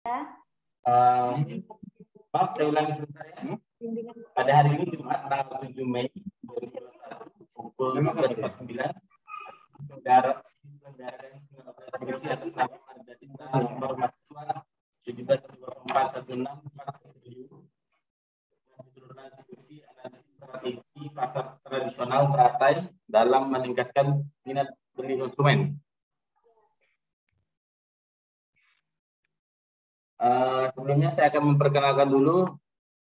Maaf, saya ulangi sebentar ya. Pada hari ini Jumat tanggal 7 Mei 2021 pukul 15.09 saudara dan skripsi atas nama Marga Dita nomor mahasiswa 17.124.16.47 dan skripsi analisis strategi pasar tradisional teratai dalam meningkatkan minat beli konsumen. Sebelumnya saya akan memperkenalkan dulu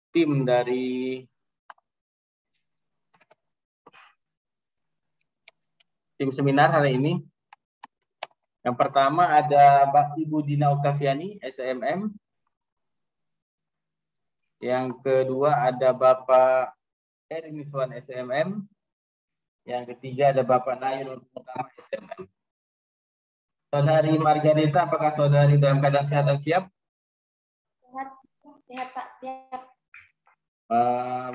tim dari tim seminar hari ini. Yang pertama ada Mbak Ibu Dina Oktaviani, SMM. Yang kedua ada Bapak Eri Miswan, SMM. Yang ketiga ada Bapak Nayun Utama, SMM. Saudari Margarita, apakah saudari dalam keadaan sehat dan siap? Sehat Pak, siap.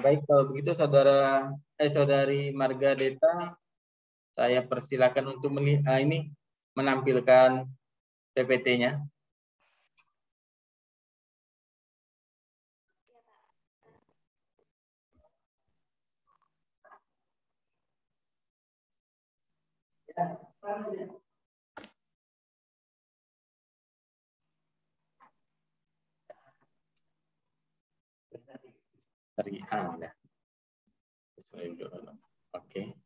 Baik, kalau begitu saudari Margarita, saya persilakan untuk menampilkan PPT-nya. Oke.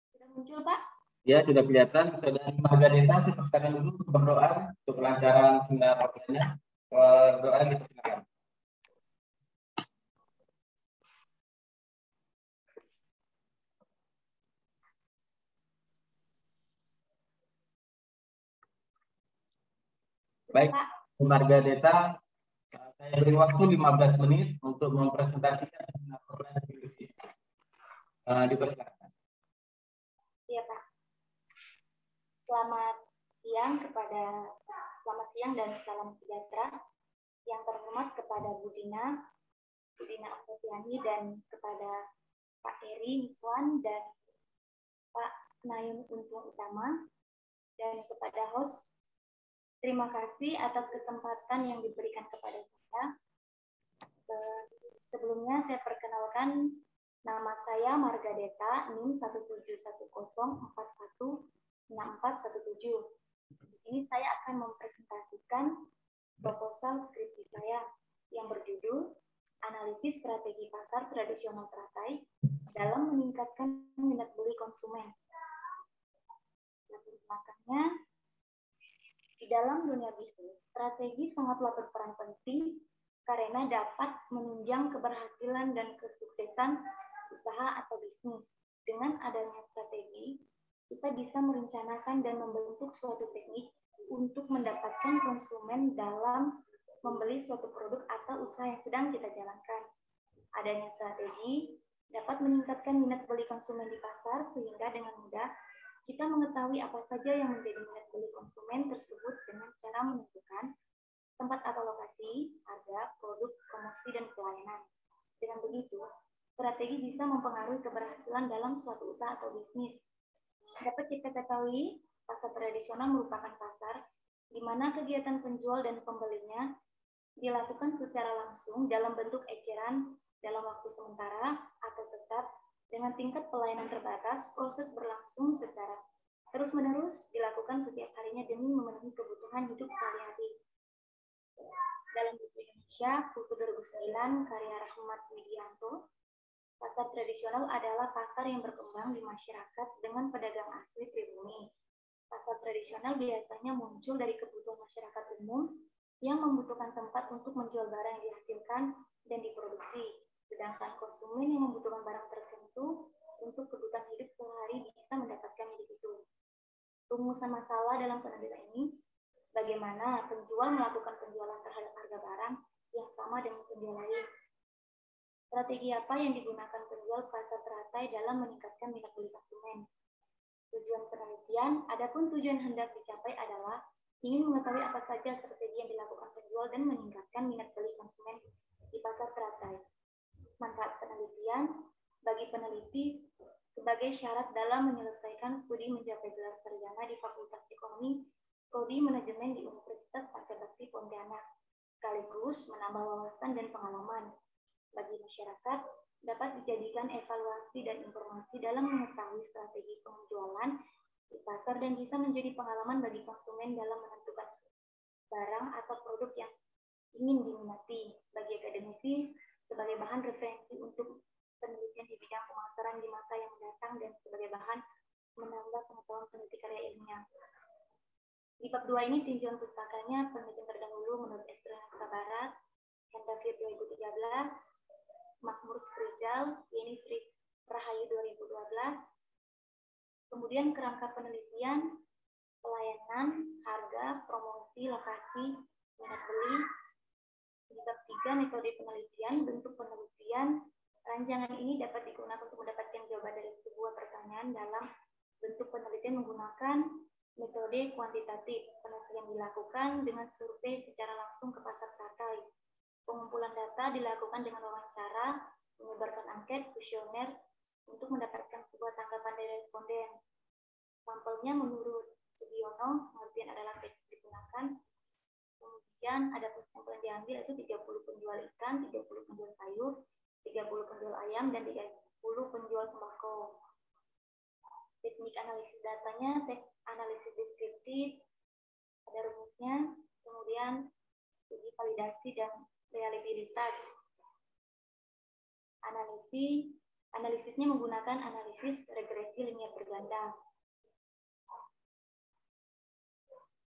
Sudah muncul Pak? Ya, sudah kelihatan. Saudari Margarita, saya persilakan dulu untuk berdoa untuk kelancaran seminar offline-nya. Berdoa kita silakan. Baik, Margarita, saya beri waktu 15 menit untuk mempresentasikan seminar offline skripsi. Dipersilakan. Iya Pak. Selamat siang dan salam sejahtera. Yang terhormat kepada Bu Dina Oktaviani dan kepada Pak Eri Miswan dan Pak Nayun Untung Utama, dan kepada host, terima kasih atas kesempatan yang diberikan kepada saya. Sebelumnya saya perkenalkan, nama saya Marga Dita, NIM 171041647. Di sini saya akan mempresentasikan proposal skripsi saya yang berjudul Analisis Strategi Pasar Tradisional Teratai dalam Meningkatkan Minat Beli Konsumen. Latar belakangnya, di dalam dunia bisnis, strategi sangatlah berperan penting karena dapat menunjang keberhasilan dan kesuksesan usaha atau bisnis. Dengan adanya strategi, kita bisa merencanakan dan membentuk suatu teknik untuk mendapatkan konsumen dalam membeli suatu produk atau usaha yang sedang kita jalankan. Adanya strategi dapat meningkatkan minat beli konsumen di pasar sehingga dengan mudah kita mengetahui apa saja yang menjadi minat beli konsumen tersebut dengan cara menentukan tempat atau lokasi, harga, produk, promosi, dan pelayanan. Dengan begitu, strategi bisa mempengaruhi keberhasilan dalam suatu usaha atau bisnis. Dapat kita ketahui, pasar tradisional merupakan pasar di mana kegiatan penjual dan pembelinya dilakukan secara langsung dalam bentuk eceran dalam waktu sementara atau tetap dengan tingkat pelayanan terbatas. Proses berlangsung secara terus-menerus dilakukan setiap harinya demi memenuhi kebutuhan hidup sehari-hari. Dalam buku Indonesia, buku 2009, karya Rahmat Widianto, pasar tradisional adalah pasar yang berkembang di masyarakat dengan pedagang asli pribumi. Pasar tradisional biasanya muncul dari kebutuhan masyarakat umum yang membutuhkan tempat untuk menjual barang yang dihasilkan dan diproduksi. Sedangkan konsumen yang membutuhkan barang tertentu untuk kebutuhan hidup sehari bisa mendapatkannya di situ. Rumusan masalah dalam penelitian ini, bagaimana penjual melakukan penjualan terhadap harga barang yang sama dengan penjual lain. Strategi apa yang digunakan penjual pasar teratai dalam meningkatkan minat beli konsumen. Tujuan penelitian, adapun tujuan hendak dicapai adalah ingin mengetahui apa saja strategi yang dilakukan penjual dan meningkatkan minat beli konsumen di pasar teratai. Manfaat penelitian bagi peneliti sebagai syarat dalam menyelesaikan studi mencapai gelar sarjana Prodi Manajemen di Universitas Pancabakti Pontianak, sekaligus menambah wawasan dan pengalaman bagi masyarakat, dapat dijadikan evaluasi dan informasi dalam mengetahui strategi penjualan di pasar dan bisa menjadi pengalaman bagi konsumen dalam menentukan barang atau produk yang ingin diminati. Bagi akademisi, sebagai bahan referensi untuk penelitian di bidang pemasaran di masa yang mendatang dan sebagai bahan menambah pengetahuan peneliti karya ilmiah. Di bab 2 ini tinjauan pustakanya penelitian terdahulu menurut Eksternal Barat, Hendakir 2013, Makmur Skrizal, Yeni Fritz Rahayu 2012, kemudian kerangka penelitian, pelayanan, harga, promosi, lokasi, minat beli. Di bab 3 metode penelitian, bentuk penelitian. Rancangan ini dapat digunakan untuk mendapatkan jawaban dari sebuah pertanyaan dalam bentuk penelitian menggunakan metode kuantitatif. Penelitian dilakukan dengan survei secara langsung ke pasar teratai. Pengumpulan data dilakukan dengan wawancara, menyebarkan angket, kuesioner untuk mendapatkan sebuah tanggapan dari responden. Sampelnya menurut Sugiono, pengertian adalah teknik digunakan. Kemudian ada sampel yang diambil itu 30 penjual ikan, 30 penjual sayur, 30 penjual ayam, dan 30 penjual sembako. Teknik analisis datanya, analisis deskriptif, ada rumusnya, kemudian uji validasi dan reliabilitas. Analisisnya menggunakan analisis regresi linear berganda.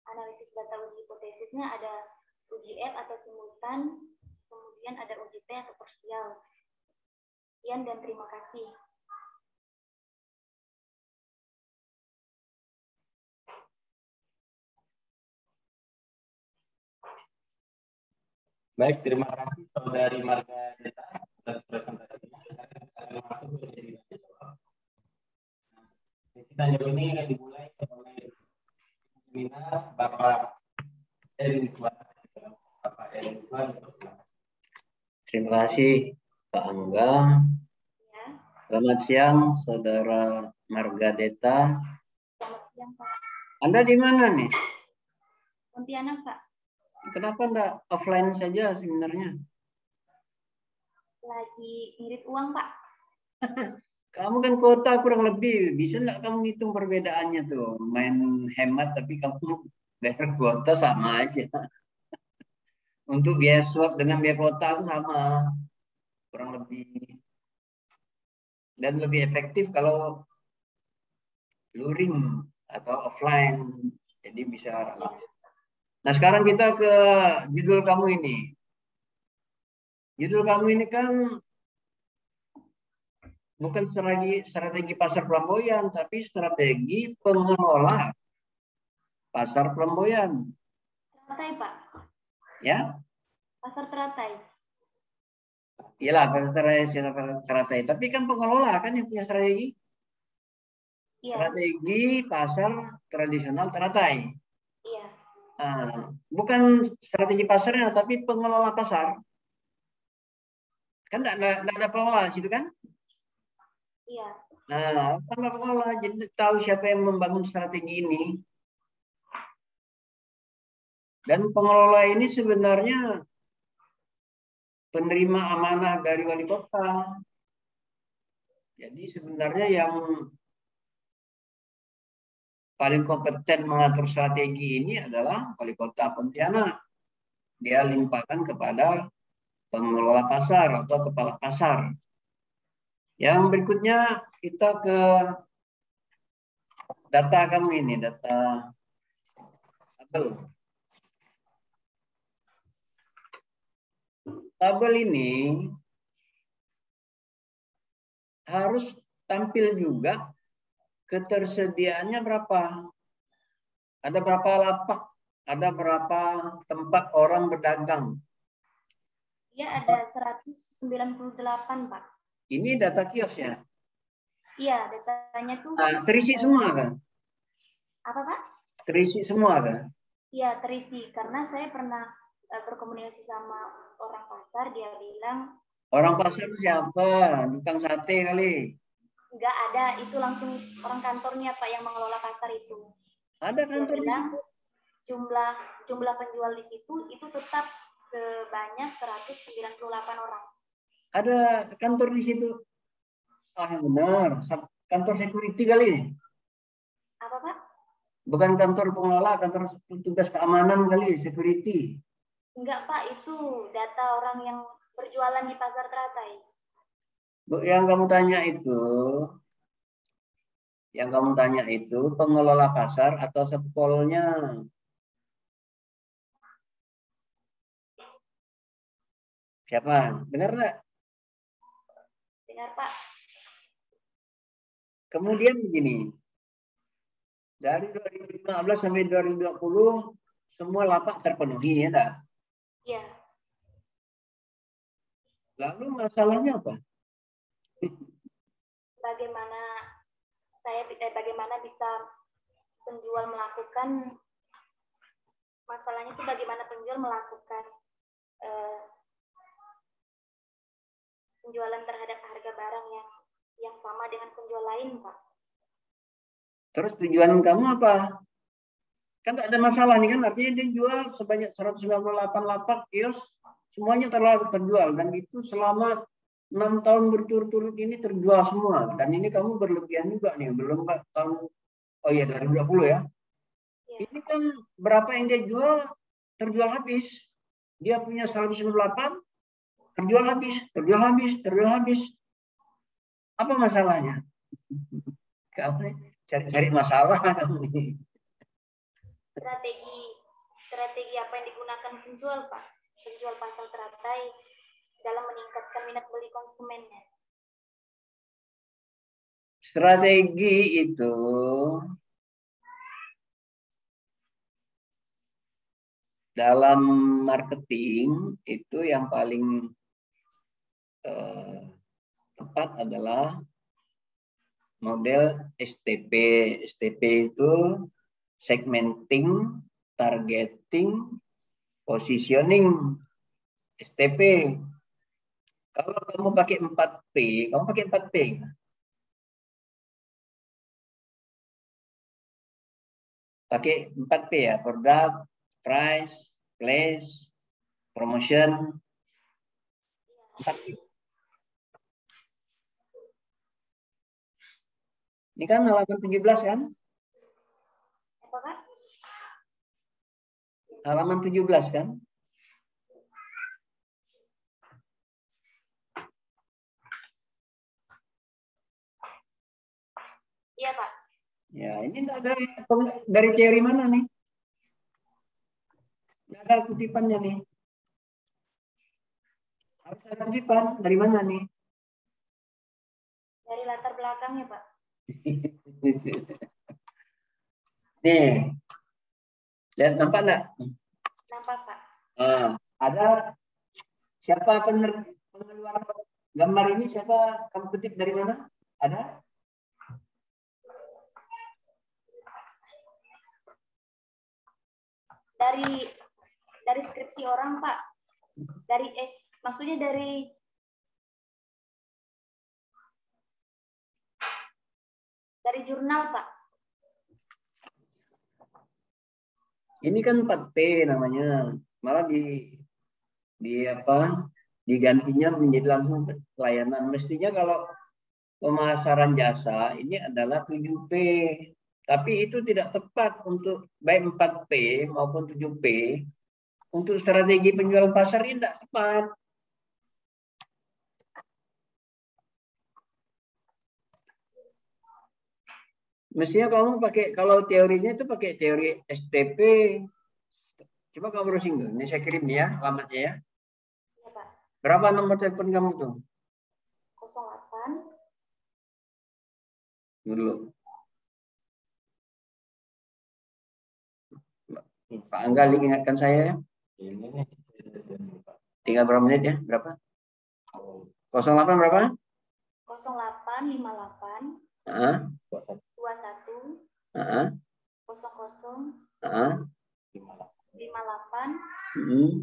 Analisis data uji hipotesisnya ada uji F atau simultan, kemudian ada uji T atau parsial. Sekian dan terima kasih. Baik, terima kasih Saudari Marga Deta atas presentasinya. Kita masuk ke sesi tanya jawab. Sesi tanya jawab ini akan dimulai oleh seminar Bapak Erin Iswan. Bapak Erin Iswan. Terima kasih Pak Angga. Ya. Selamat siang Saudara Marga Deta. Selamat siang Pak. Anda di mana nih? Pontianak Pak. Kenapa enggak offline saja sebenarnya? Lagi ngirit uang Pak. Kamu kan kota kurang lebih, bisa enggak kamu hitung perbedaannya tuh? Main hemat tapi kamu bayar kuota sama aja. Untuk biaya swab dengan biaya kota itu sama, kurang lebih. Dan lebih efektif kalau luring atau offline, jadi bisa langsung. Nah sekarang kita ke judul kamu ini. Judul kamu ini kan bukan strategi pasar flamboyan, tapi strategi pengelola pasar flamboyan. Teratai Pak. Ya? Pasar teratai. Iyalah pasar teratai. Tapi kan pengelola kan yang punya strategi. Iya. Strategi pasar tradisional teratai. Iya. Bukan strategi pasarnya, tapi pengelola pasar. Kan tidak ada pengelola di situ kan? Iya. Nah, tanpa pengelola, jadi tahu siapa yang membangun strategi ini. Dan pengelola ini sebenarnya penerima amanah dari wali kota. Jadi sebenarnya yang paling kompeten mengatur strategi ini adalah wali kota Pontianak. Dia limpahkan kepada pengelola pasar atau kepala pasar. Yang berikutnya kita ke data kamu ini, data tabel. Tabel ini harus tampil juga ketersediaannya berapa. Ada berapa lapak, ada berapa tempat orang berdagang. Iya ada 198 Pak. Ini data kios ya? Iya, datanya tuh terisi semua kan? Apa Pak? Terisi semua kan? Iya, terisi. Karena saya pernah berkomunikasi sama orang pasar, dia bilang orang pasar itu siapa? Tukang sate kali? Enggak ada, itu langsung orang kantornya Pak yang mengelola pasar itu. Ada kantor di situ? jumlah penjual di situ itu tetap sebanyak 198 orang. Ada kantor di situ. Ah, benar. Kantor security kali. Apa, Pak? Bukan kantor pengelola, kantor petugas keamanan kali, security. Enggak, Pak. Itu data orang yang berjualan di pasar Teratai. Bu, yang kamu tanya itu pengelola pasar atau satpolnya? Siapa? Dengar nggak? Dengar, Pak. Kemudian begini, dari 2015 sampai 2020 semua lapak terpenuhi, ya enggak? Iya. Lalu masalahnya apa? Bagaimana bisa penjual melakukan, masalahnya itu bagaimana penjual melakukan penjualan terhadap harga barang yang sama dengan penjual lain, Pak. Terus tujuan kamu apa? Kan tidak ada masalah nih kan, artinya dia jual sebanyak 198 lapak kios, semuanya terjual dan itu selama 6 tahun berturut-turut ini terjual semua. Dan ini kamu berlebihan juga nih, belum tahun, oh iya 2020 ya. Ya. Ini kan berapa yang dia jual terjual habis. Dia punya 198 terjual habis. Apa masalahnya? Kamu cari masalah kamu ini. Strategi apa yang digunakan penjual, Pak? Penjual pasar Teratai dalam meningkatkan minat beli konsumennya. Strategi itu dalam marketing itu yang paling tepat adalah model STP. STP itu segmenting, targeting, positioning. STP. Kalau kamu pakai 4P, kamu pakai 4P. Pakai 4P ya, product, price, place, promotion. 4P. Ini kan halaman 17 kan? Apa, Pak? Halaman 17 kan? Iya, Pak. Ya, ini tidak ada dari teori mana nih? Tidak ada kutipannya nih. Harus ada kutipan dari mana nih? Dari latar belakangnya, Pak. Nih, lihat nampak enggak? Nampak, Pak. Ada siapa pengeluar gambar ini? Siapa kamu kutip dari mana? Ada? Dari skripsi orang, Pak. Maksudnya dari jurnal, Pak. Ini kan 4P namanya. Malah digantinya menjadi langsung pelayanan. Mestinya kalau pemasaran jasa ini adalah 7P. Tapi itu tidak tepat untuk baik 4P maupun 7P. Untuk strategi penjualan pasar ini tidak tepat. Mestinya kamu pakai, kalau teorinya itu pakai teori STP. Coba kamu browsing tuh. Ini saya kirim ya alamatnya ya. Iya, Pak. Berapa nomor telepon kamu tuh? 08. Dulu. Pak Angga ingatkan saya ya. Tinggal berapa menit ya? Berapa? 08 berapa? 0858 21 00 58 59.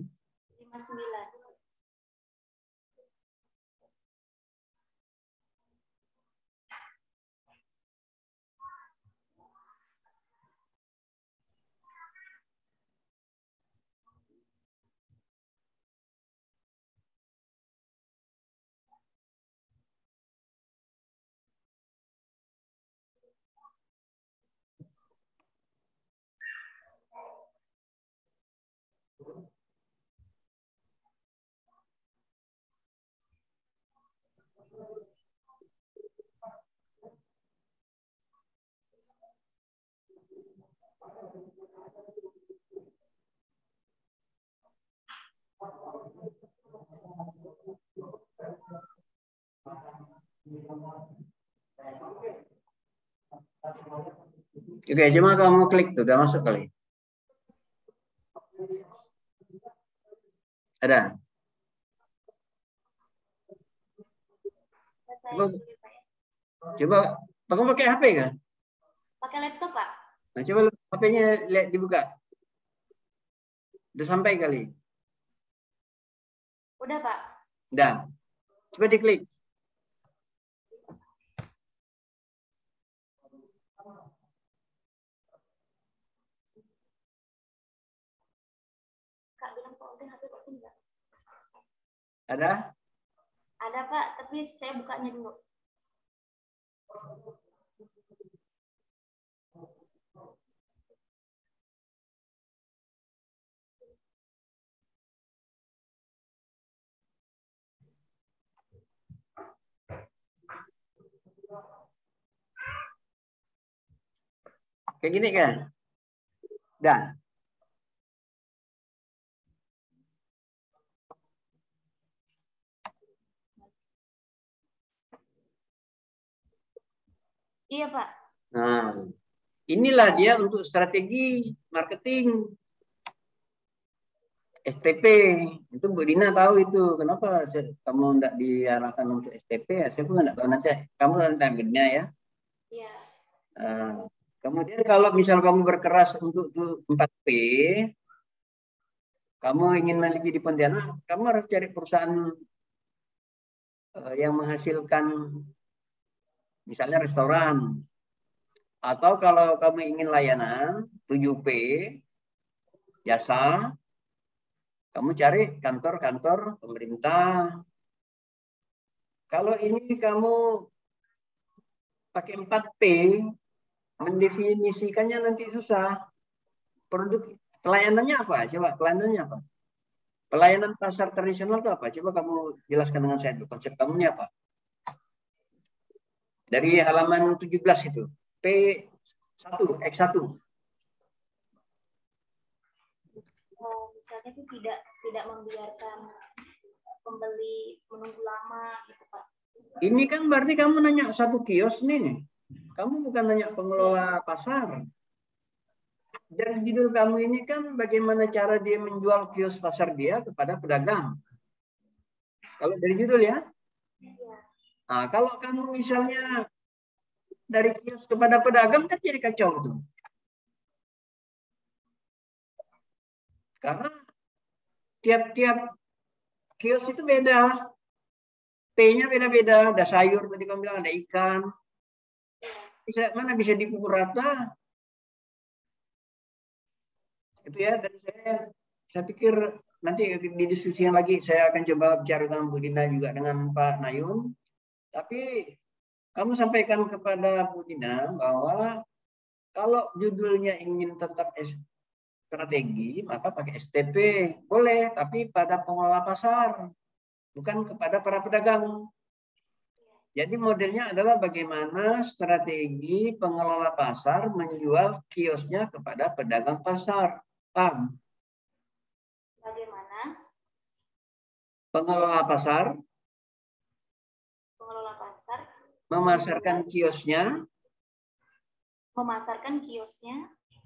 Oke, cuma kamu klik tuh, udah masuk kali. Ada. Coba, kamu pakai HP kan? Pakai laptop, Pak. Nah, coba HP-nya lihat dibuka. Udah sampai kali. Udah, Pak. Udah. Coba diklik. Kak bilang Pak Udin HP Pak Udin enggak? Ada? Ada, Pak, tapi saya bukanya dulu. Kayak gini kan? Dah. Iya, Pak. Nah, inilah dia untuk strategi marketing. STP. Itu Bu Dina tahu itu. Kenapa kamu tidak diarahkan untuk STP? Ya, saya pun nggak tahu nanti. Kamu nanti ambilnya ya. Iya. Kemudian kalau misal kamu berkeras untuk 4P, kamu ingin memiliki di Pontianak, kamu harus cari perusahaan yang menghasilkan misalnya restoran. Atau kalau kamu ingin layanan 7P, jasa, kamu cari kantor-kantor pemerintah. Kalau ini kamu pakai 4P, mendefinisikannya nanti susah. Produk pelayanannya apa? Coba pelayanannya apa? Pelayanan pasar tradisional itu apa? Coba kamu jelaskan dengan saya itu. Konsep kamu ini apa? Dari halaman 17 itu. P1, X1. Misalnya itu tidak membiarkan pembeli menunggu lama gitu, Pak. Ini kan berarti kamu nanya satu kios nih. Kamu bukan nanya pengelola pasar. Dan judul kamu ini kan bagaimana cara dia menjual kios pasar dia kepada pedagang. Kalau dari judul ya. Nah, kalau kamu misalnya dari kios kepada pedagang kan jadi kacau tuh. Karena tiap-tiap kios itu beda. P-nya beda-beda. Ada sayur, tadi kamu bilang ada ikan. Mana bisa dipukul rata? Itu ya, dan saya pikir nanti di diskusi yang lagi saya akan coba bicara dengan Bu Dina juga dengan Pak Nayun. Tapi kamu sampaikan kepada Bu Dina bahwa kalau judulnya ingin tetap strategi, maka pakai STP. Boleh, tapi pada pengelola pasar, bukan kepada para pedagang. Jadi modelnya adalah bagaimana strategi pengelola pasar menjual kiosnya kepada pedagang pasar. Paham? Bagaimana? Pengelola pasar memasarkan kiosnya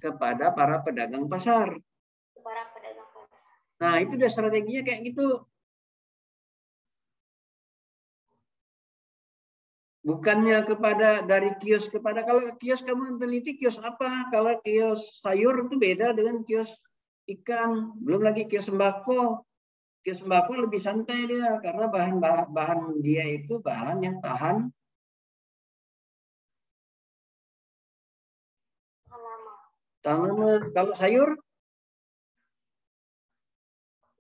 kepada para pedagang pasar. Nah, itu udah strateginya kayak gitu. Bukannya kepada dari kios kepada, kalau kios kamu teliti kios apa? Kalau kios sayur itu beda dengan kios ikan. Belum lagi kios sembako. Kios sembako lebih santai dia karena bahan dia itu bahan yang tahan lama. Kalau sayur?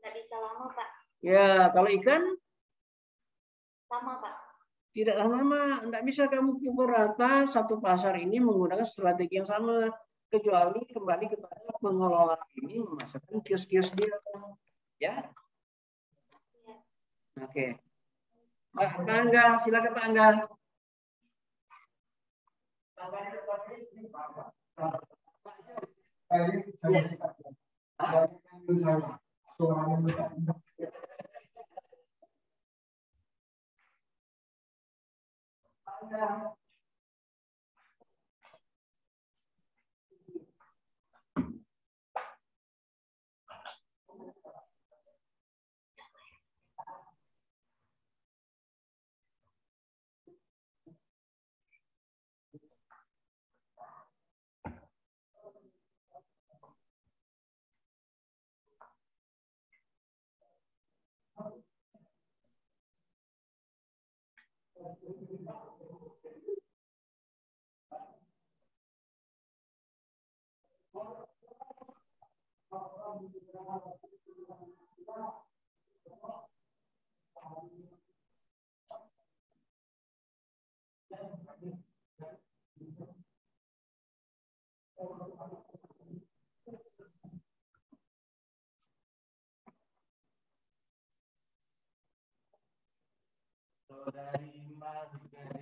Nggak bisa lama, Pak. Ya, kalau ikan? Lama, Pak. Tidak lama, tidak bisa kamu pukul rata satu pasar ini menggunakan strategi yang sama. Kecuali kembali kepada pengelola ini memasarkan kios-kios dia. Ya? Oke. Pak Angga, silakan Pak Angga. Dari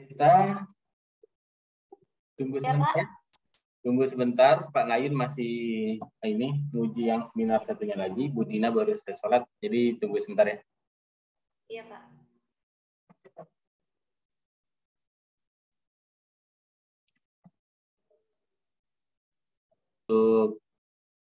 kita tunggu sebentar. Tunggu sebentar, Pak Nayun masih ini nguji yang seminar satunya lagi. Bu Tina baru selesai sholat, jadi tunggu sebentar ya. Iya, Pak. Untuk